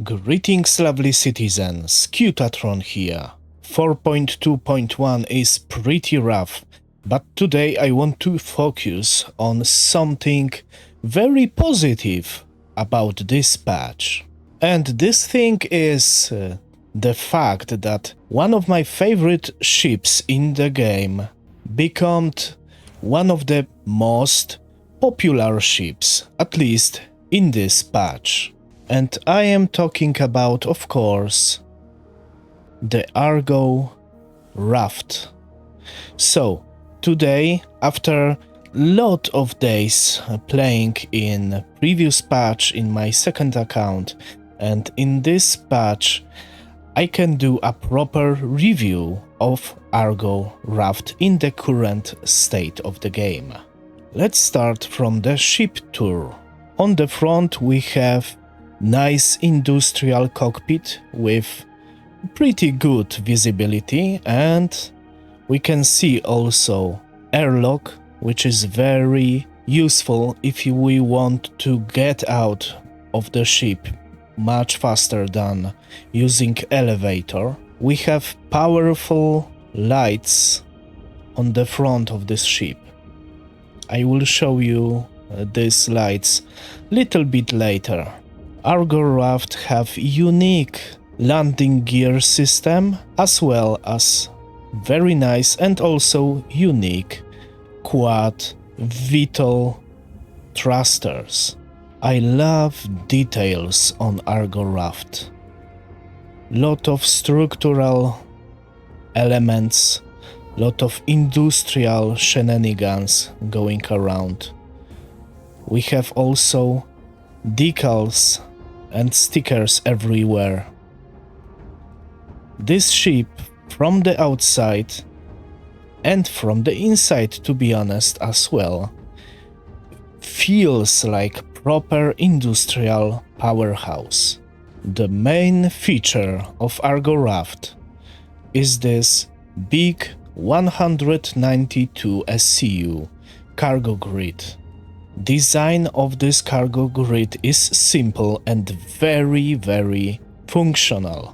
Greetings, lovely citizens, Qutatron here. 4.2.1 is pretty rough, but today I want to focus on something very positive about this patch. And this thing is the fact that one of my favorite ships in the game became one of the most popular ships, at least in this patch. And I am talking about, of course, the ARGO RAFT. So, today, after lot of days playing in previous patch in my second account, and in this patch, I can do a proper review of ARGO RAFT in the current state of the game. Let's start from the ship tour. On the front we have nice industrial cockpit with pretty good visibility, and we can see also airlock, which is very useful if we want to get out of the ship much faster than using elevator. We have powerful lights on the front of this ship. I will show you these lights little bit later. ARGO RAFT have unique landing gear system as well as very nice and also unique quad VTOL thrusters. I love details on ARGO RAFT. Lot of structural elements, lot of industrial shenanigans going around. We have also decals and stickers everywhere. This ship, from the outside and from the inside, to be honest as well, feels like proper industrial powerhouse. The main feature of ARGO RAFT is this big 192 SCU cargo grid. Design of this cargo grid is simple and very functional.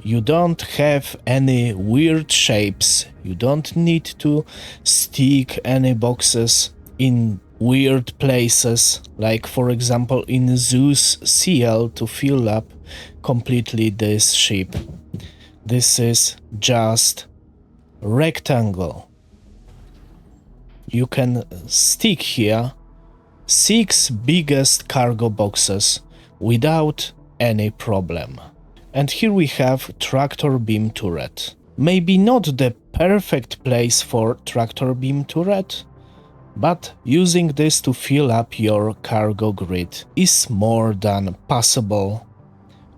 You don't have any weird shapes, you don't need to stick any boxes in weird places, like for example in Zeus CL to fill up completely this ship. This is just rectangle. You can stick here 6 biggest cargo boxes without any problem. And here we have tractor beam turret. Maybe not the perfect place for tractor beam turret, but using this to fill up your cargo grid is more than possible,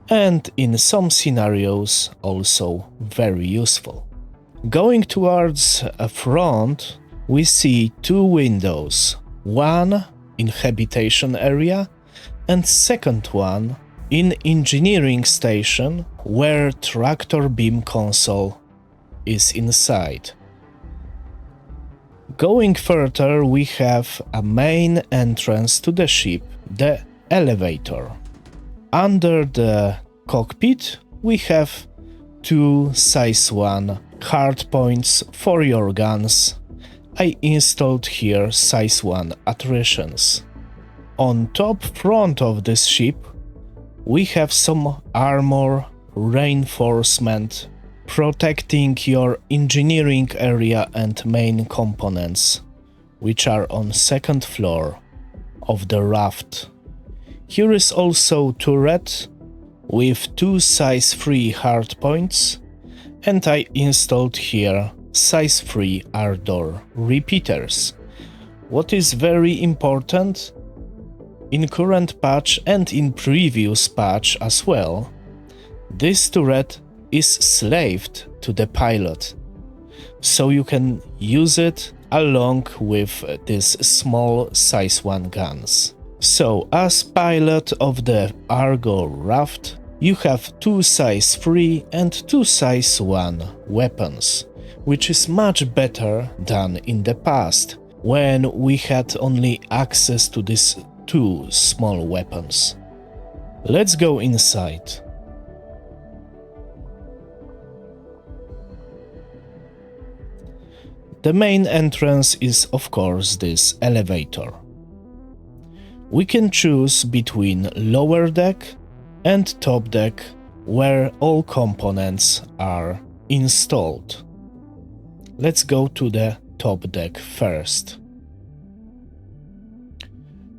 and in some scenarios also very useful. Going towards a front, we see 2 windows, one in habitation area and second one in engineering station where tractor beam console is inside. Going further, we have a main entrance to the ship, the elevator. Under the cockpit we have 2 size 1 hardpoints for your guns. I installed here size 1 attritions. On top front of this ship we have some armor reinforcement protecting your engineering area and main components, which are on second floor of the raft. Here is also turret with 2 size 3 hardpoints, and I installed here size 3 R-door repeaters. What is very important in current patch and in previous patch as well, this turret is slaved to the pilot, so you can use it along with these small size 1 guns. So as pilot of the ARGO RAFT, you have 2 size 3 and 2 size 1 weapons, which is much better than in the past, when we had only access to these 2 small weapons. Let's go inside. The main entrance is, of course, this elevator. We can choose between lower deck and top deck, where all components are installed. Let's go to the top deck first.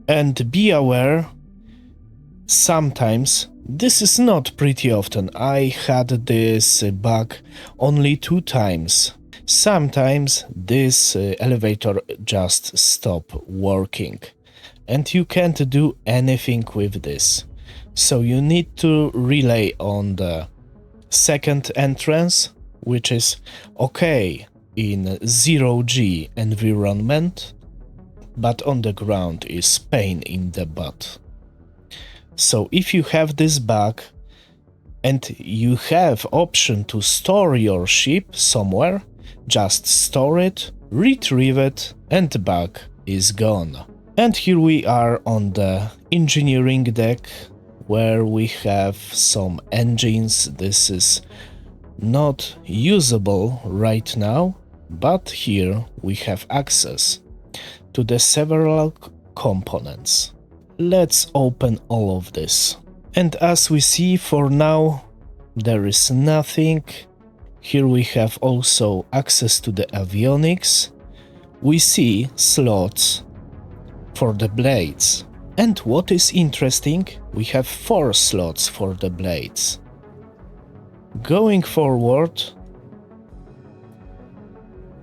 And be aware, sometimes, this is not pretty often, I had this bug only 2 times. Sometimes this elevator just stops working and you can't do anything with this. So you need to rely on the second entrance, which is okay in 0G environment, but on the ground is pain in the butt. So if you have this bug and you have option to store your ship somewhere, just store it, retrieve it, and the bug is gone. And here we are on the engineering deck, where we have some engines. This is not usable right now, but here we have access to the several components. Let's open all of this. And as we see, for now there is nothing. Here we have also access to the avionics. We see slots for the blades. And what is interesting, we have 4 slots for the blades. Going forward,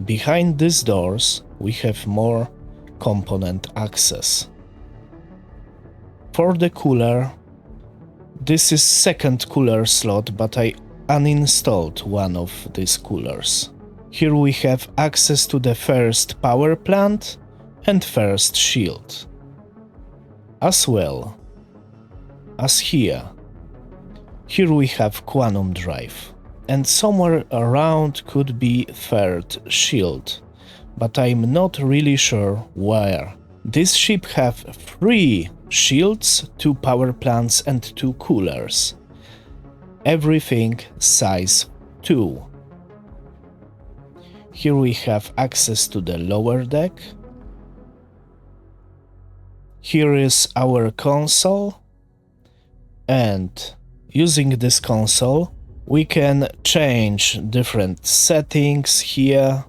behind these doors we have more component access. For the cooler, this is second cooler slot, but I uninstalled one of these coolers. Here we have access to the first power plant and first shield, as well as here. Here we have quantum drive, and somewhere around could be third shield, but I'm not really sure where. This ship have 3 shields, 2 power plants and 2 coolers. Everything size 2. Here we have access to the lower deck. Here is our console, and using this console we can change different settings here,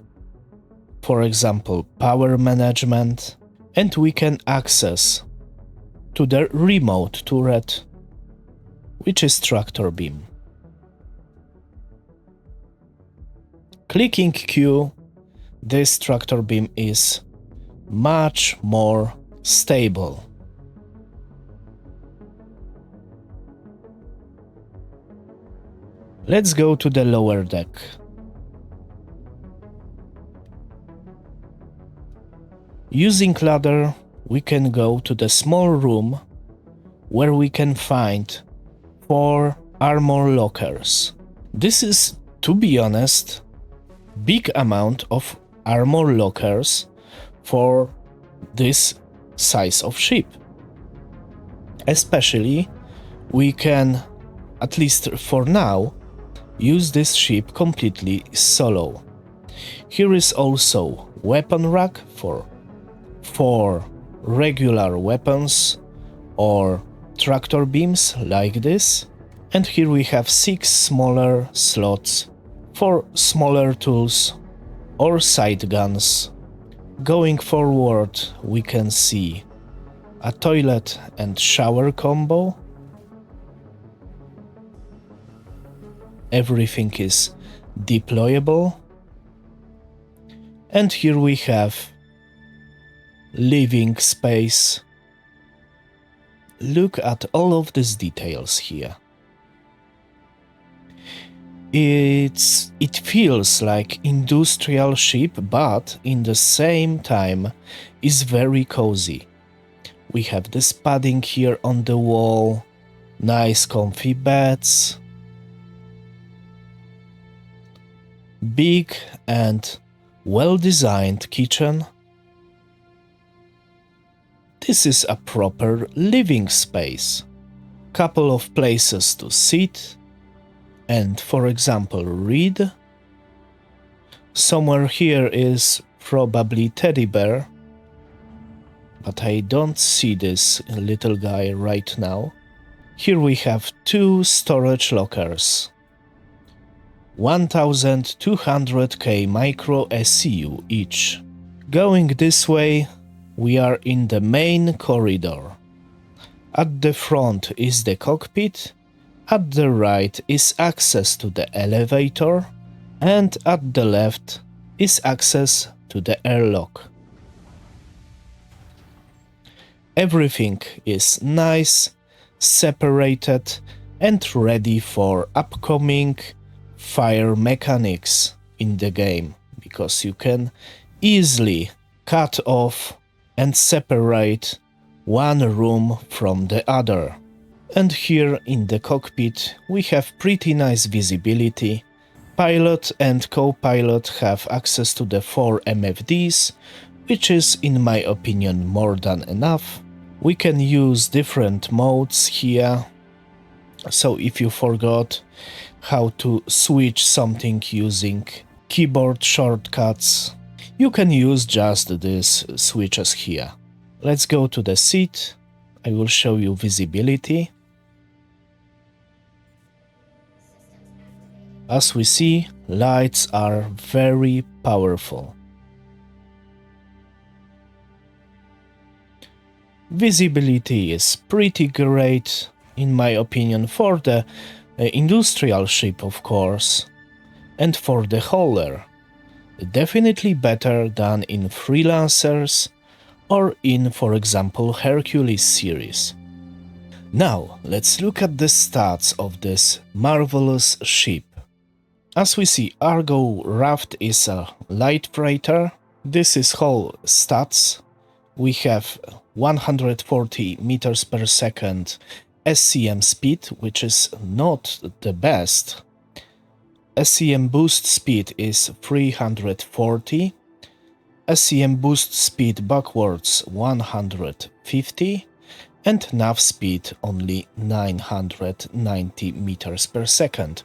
for example power management, and we can access to the remote turret, which is tractor beam. Clicking Q, this tractor beam is much more stable. Let's go to the lower deck. Using ladder, we can go to the small room where we can find 4 armor lockers. This is, to be honest, big amount of armor lockers for this size of ship. Especially, we can, at least for now, use this ship completely solo. Here is also weapon rack for 4 regular weapons or tractor beams like this, and here we have 6 smaller slots for smaller tools or side guns. Going forward, we can see a toilet and shower combo. Everything is deployable. And here we have living space. Look at all of these details here. It feels like industrial ship, but in the same time is very cozy. We have this padding here on the wall, nice comfy beds, big and well-designed kitchen. This is a proper living space. couple of places to sit and, for example, read. Somewhere here is probably teddy bear, but I don't see this little guy right now. Here we have 2 storage lockers. 1200k micro SCU each. Going this way, we are in the main corridor. At the front is the cockpit, at the right is access to the elevator, and at the left is access to the airlock. Everything is nice, separated, and ready for upcoming fire mechanics in the game, because you can easily cut off and separate one room from the other. And here in the cockpit we have pretty nice visibility. Pilot and co-pilot have access to the 4 MFDs, which is in my opinion more than enough. We can use different modes here, so if you forgot how to switch something using keyboard shortcuts, you can use just these switches here. Let's go to the seat. I will show you visibility. As we see, lights are very powerful. Visibility is pretty great, in my opinion, for the industrial ship, of course, and for the hauler. Definitely better than in Freelancers or in, for example, Hercules series. Now, let's look at the stats of this marvelous ship. As we see, ARGO RAFT is a light freighter. This is whole stats. We have 140 meters per second SCM speed, which is not the best. SCM boost speed is 340, SCM boost speed backwards 150, and nav speed only 990 meters per second.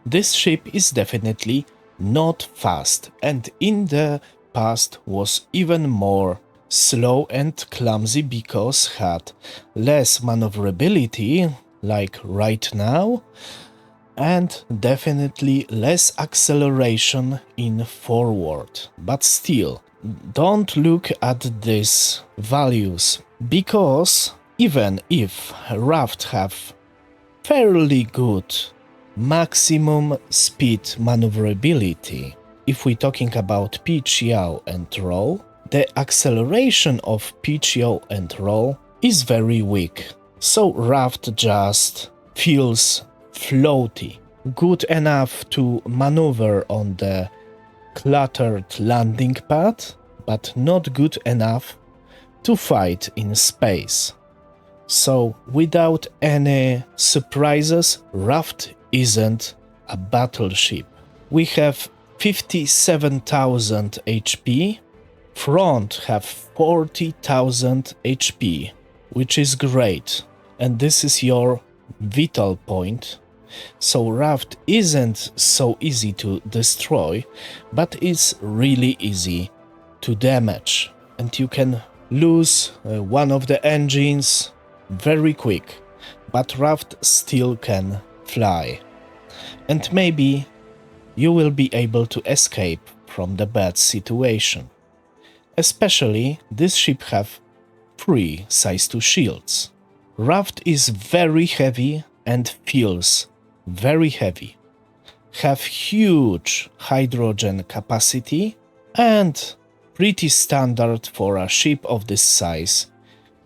This ship is definitely not fast, and in the past was even more slow and clumsy because had less maneuverability, like right now, and definitely less acceleration in forward. But still, don't look at these values, because even if RAFT have fairly good maximum speed maneuverability, if we're talking about pitch, yaw and roll, the acceleration of pitch, yaw and roll is very weak. So RAFT just feels floaty, good enough to maneuver on the cluttered landing pad, but not good enough to fight in space. So without any surprises, RAFT isn't a battleship. We have 57,000 HP, front have 40,000 HP, which is great, and this is your vital point. So RAFT isn't so easy to destroy, but it's really easy to damage, and you can lose one of the engines very quick, but RAFT still can fly, and maybe you will be able to escape from the bad situation. Especially this ship have 3 size 2 shields. RAFT is very heavy and feels very heavy, have huge hydrogen capacity, and pretty standard for a ship of this size,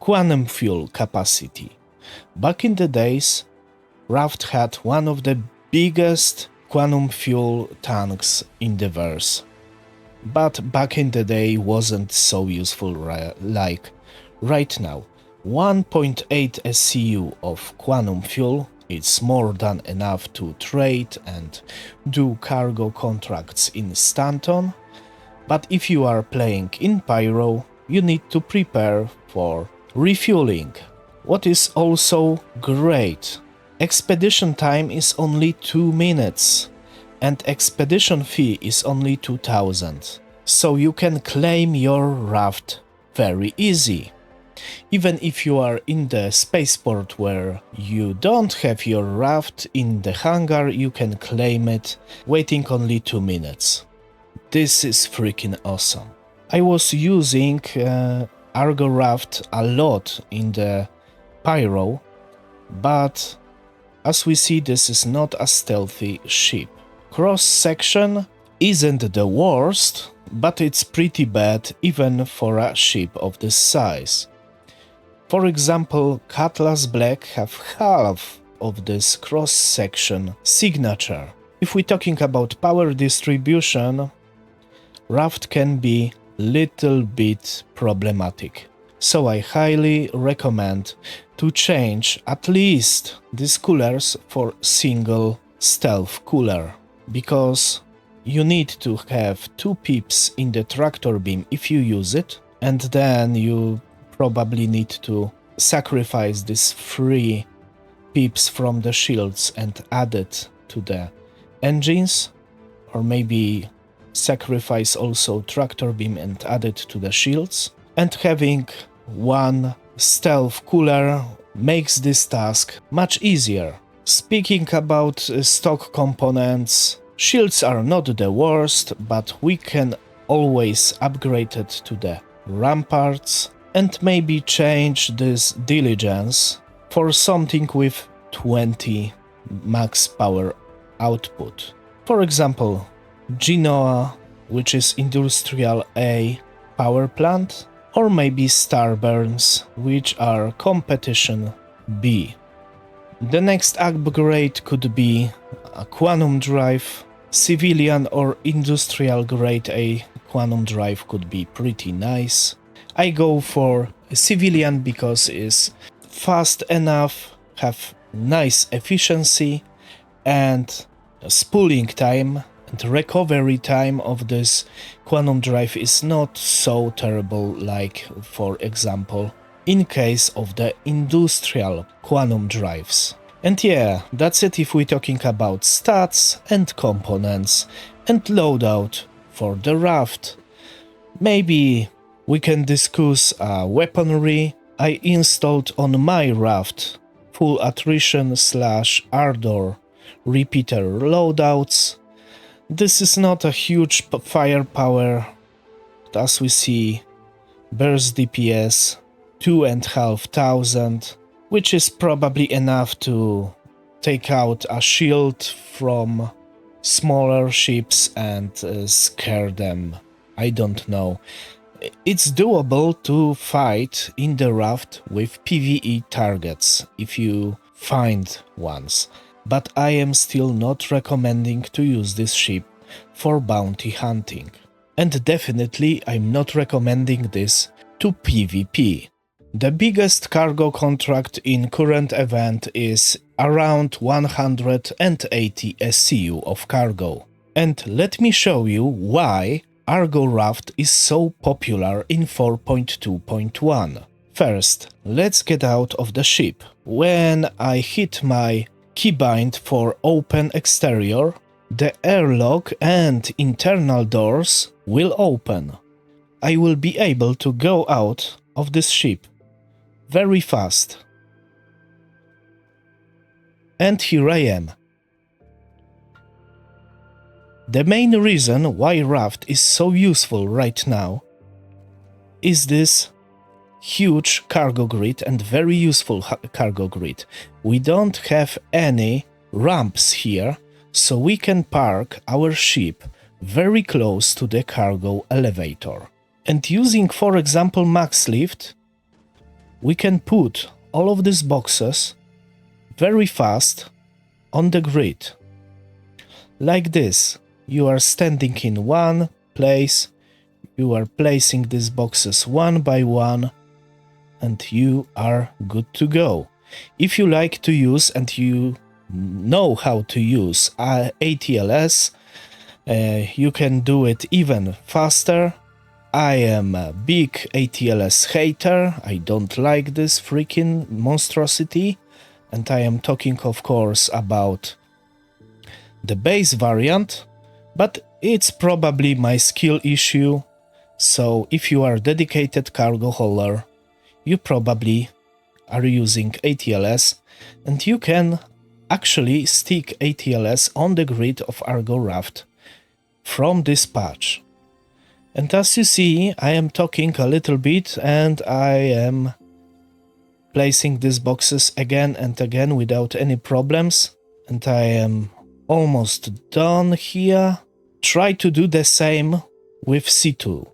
quantum fuel capacity. Back in the days, RAFT had one of the biggest quantum fuel tanks in the verse, but back in the day wasn't so useful like right now. 1.8 SCU of quantum fuel, it's more than enough to trade and do cargo contracts in Stanton, but if you are playing in Pyro, you need to prepare for refueling. What is also great, expedition time is only 2 minutes and expedition fee is only 2000. So you can claim your raft very easy. Even if you are in the spaceport where you don't have your raft in the hangar, you can claim it, waiting only 2 minutes. This is freaking awesome. I was using ARGO RAFT a lot in the Pyro, but as we see, this is not a stealthy ship. Cross-section isn't the worst, but it's pretty bad even for a ship of this size. For example, Cutlass Black have half of this cross-section signature. If we're talking about power distribution, RAFT can be little bit problematic. So I highly recommend to change at least these coolers for single stealth cooler, because you need to have 2 pips in the tractor beam if you use it, and then you probably need to sacrifice these 3 pips from the shields and add it to the engines, or maybe sacrifice also tractor beam and add it to the shields. And having 1 stealth cooler makes this task much easier. Speaking about stock components, shields are not the worst, but we can always upgrade it to the ramparts and maybe change this diligence for something with 20 max power output. For example, Genoa, which is Industrial A power plant, or maybe Starburns, which are Competition B. The next upgrade could be a Quantum Drive. Civilian or Industrial Grade A Quantum Drive could be pretty nice. I go for a Civilian because it's fast enough, have nice efficiency, and spooling time and recovery time of this Quantum Drive is not so terrible like, for example, in case of the Industrial Quantum Drives. And yeah, that's it if we're talking about stats and components and loadout for the raft. Maybe we can discuss weaponry. I installed on my raft full attrition / ardor repeater loadouts. This is not a huge firepower, as we see, burst DPS 2,500, which is probably enough to take out a shield from smaller ships and scare them. I don't know. It's doable to fight in the raft with PvE targets if you find ones, but I am still not recommending to use this ship for bounty hunting. And definitely I'm not recommending this to PvP. The biggest cargo contract in current event is around 180 SCU of cargo. And let me show you why ARGO RAFT is so popular in 4.2.1. First, let's get out of the ship. When I hit my keybind for open exterior, the airlock and internal doors will open. I will be able to go out of this ship very fast. And here I am. The main reason why RAFT is so useful right now is this huge cargo grid and very useful cargo grid. We don't have any ramps here, so we can park our ship very close to the cargo elevator. And using, for example, max lift, we can put all of these boxes very fast on the grid. Like this. You are standing in one place, you are placing these boxes one by one, and you are good to go. If you like to use and you know how to use ATLS, you can do it even faster, I am a big ATLS hater, I don't like this freaking monstrosity, and I am talking of course about the base variant, but it's probably my skill issue, so if you are a dedicated cargo hauler, you probably are using ATLS, and you can actually stick ATLS on the grid of ARGO RAFT from this patch. And as you see, I am talking a little bit and I am placing these boxes again and again without any problems, and I am almost done here. Try to do the same with C2.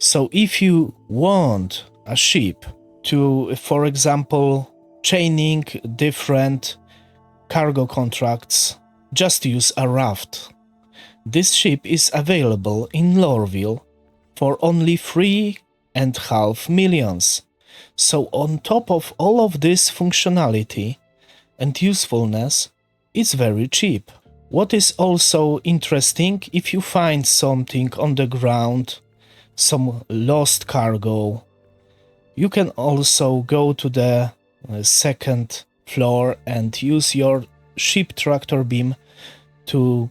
So if you want a ship to, for example, chaining different cargo contracts, just use a RAFT. This ship is available in Lorville for only 3.5 million. So on top of all of this functionality and usefulness, it's very cheap. What is also interesting, if you find something on the ground, some lost cargo, you can also go to the second floor and use your ship tractor beam to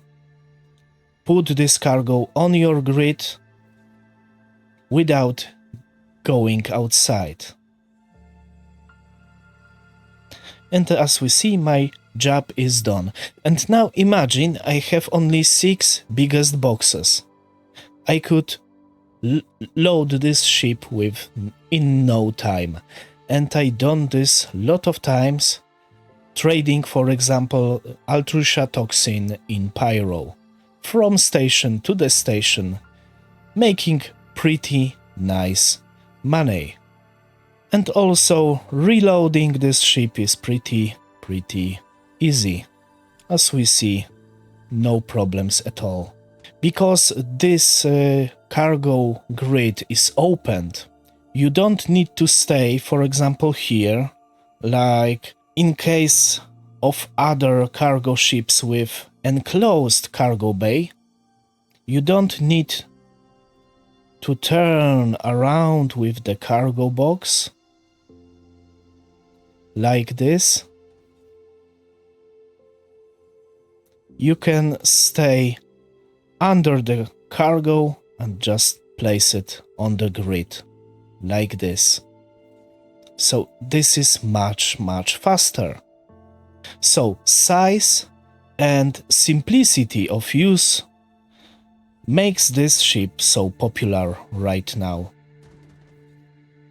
put this cargo on your grid without going outside. And as we see, my job is done. And now imagine I have only 6 biggest boxes. I could load this ship in no time. And I done this lot of times, trading, for example, Altrucia toxin in Pyro, from station to the station, making pretty nice money. And also reloading this ship is pretty easy. As we see, no problems at all. Because this cargo grid is opened, you don't need to stay, for example, here, like in case of other cargo ships with enclosed cargo bay. You don't need to turn around with the cargo box like this. You can stay under the cargo and just place it on the grid like this. So this is much faster. So size and simplicity of use makes this ship so popular right now.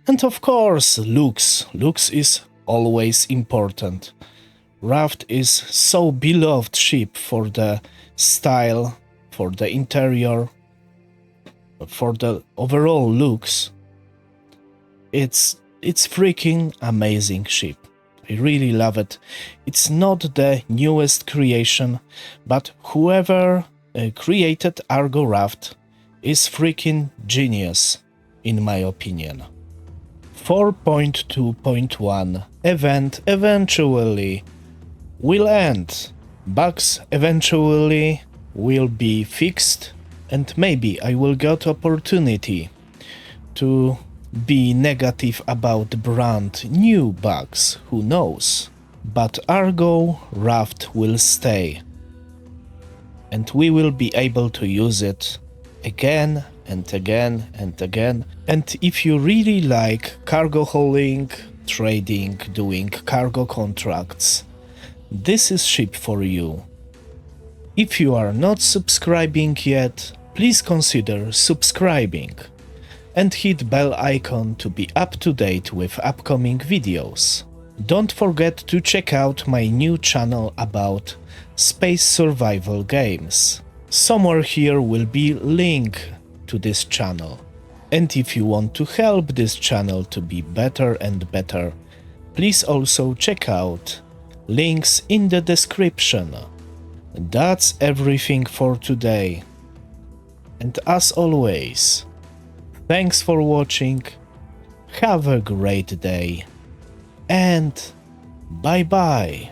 And of course, looks. Looks is always important. RAFT is so beloved ship for the style, for the interior, for the overall looks. It's freaking amazing ship. I really love it. It's not the newest creation, but whoever created ARGO RAFT is freaking genius, in my opinion. 4.2.1 event eventually will end. Bugs eventually will be fixed, and maybe I will get opportunity to be negative about brand new bugs, who knows. But ARGO RAFT will stay, and we will be able to use it again and again and again. And if you really like cargo hauling, trading, doing cargo contracts, this is ship for you. If you are not subscribing yet, please consider subscribing and hit bell icon to be up to date with upcoming videos. Don't forget to check out my new channel about space survival games. Somewhere here will be link to this channel. And if you want to help this channel to be better and better, please also check out links in the description. That's everything for today. And as always, thanks for watching, have a great day, and bye bye.